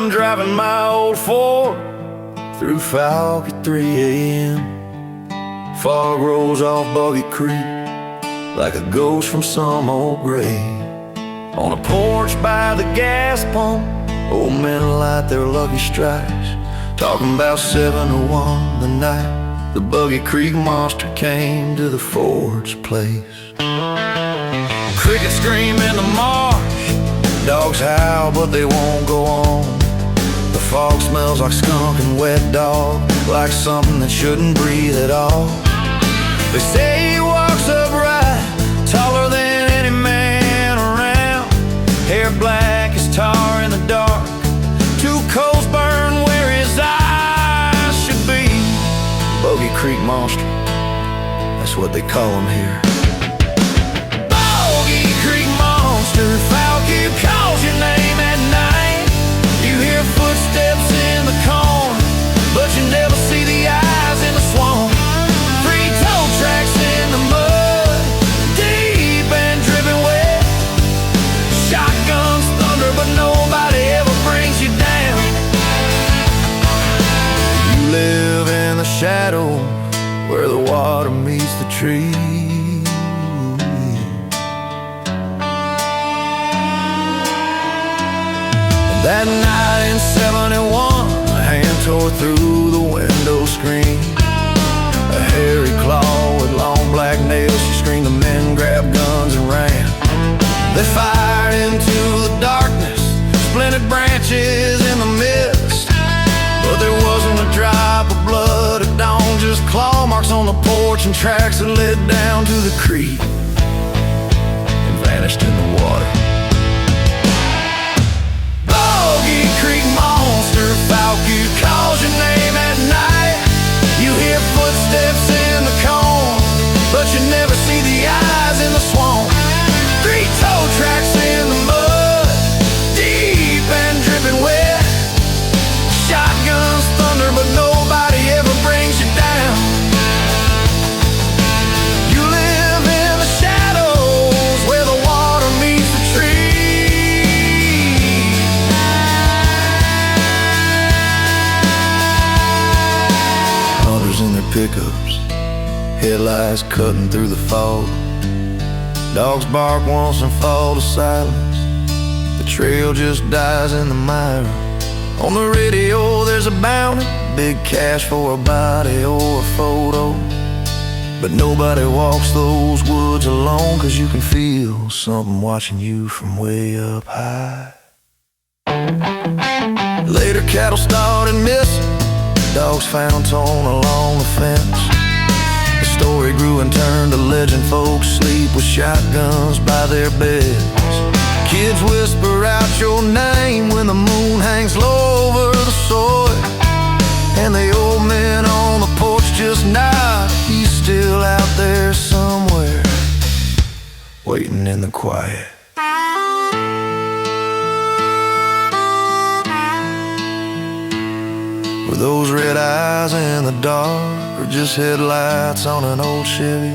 I'm driving my old Ford through Fouke at 3 a.m. Fog rolls off Boggy Creek like a ghost from some old grave. On a porch by the gas pump, old men light their lucky strikes, talking about 701 the night the Boggy Creek Monster came to the Ford's place. Crickets scream in the marsh, dogs howl but they won't go on. The fog smells like skunk and wet dog, like something that shouldn't breathe at all. They say he walks upright, taller than any man around, hair black as tar in the dark, two coals burn where his eyes should be. Boggy Creek Monster, that's what they call him here. Boggy Creek Monster, Fouke calls your name at night. You hear footsteps in the corn, but you never see the eyes in the swamp. Three toe tracks in the mud, deep and dripping wet. Shotguns thunder, but nobody ever brings you down. You live in the shadow where the water meets the tree. That night in 71, a hand tore through the window screen. A hairy claw with long black nails, she screamed. The men grabbed guns and ran. They fired into the darkness, splintered branches in the mist. But there wasn't a drop of blood at dawn, just claw marks on the porch and tracks that led down to the creek and vanished in the water. Boggy Creek Monster, Fouke calls your name at night. You hear footsteps in the corn, but you never see the eyes in the swamp. Three toe tracks in the mud, deep and dripping wet. Shotguns thunder, but nobody ever brings you down. You live in the shadows where the water meets the trees. Hunters in their pickups, headlights cutting through the fog. Dogs bark once and fall to silence. The trail just dies in the mire. On the radio there's a bounty, big cash for a body or a photo. But nobody walks those woods alone, 'cause you can feel something watching you from way up high. Later cattle started missing, dogs found torn along the fence. The story grew and turned to legend. Folks sleep with shotguns by their beds. Kids whisper out your name when the moon hangs low over the soil. And the old man on the porch just nod, he's still out there somewhere, waiting in the quiet. Were those red eyes in the dark, or just headlights on an old Chevy?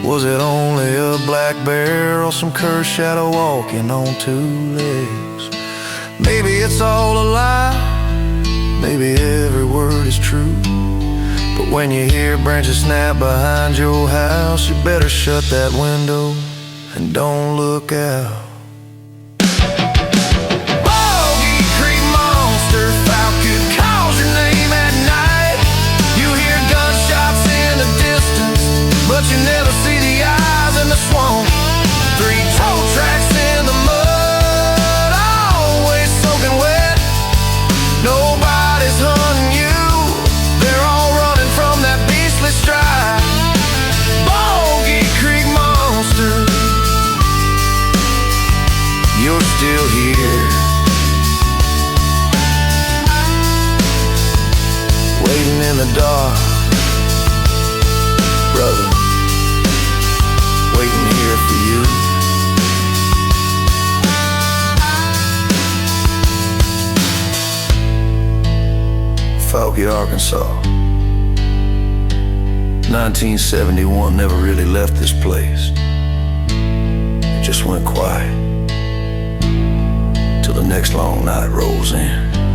Was it only a black bear or some cursed shadow walking on two legs? Maybe it's all a lie, maybe every word is true. But when you hear branches snap behind your house, you better shut that window and don't look out. Boggy Creek Monster, Fouke calls your name at night. You hear gunshots in the distance, but you never see the eyes in the swamp. Three toe tracks in the mud, always soaking wet. Nobody's hunting you, they're all running from that beastly stride. Boggy Creek Monster, you're still here, waiting in the dark, brother, waiting here for you. Fouke, Arkansas. 1971, never really left this place. It just went quiet till the next long night rolls in.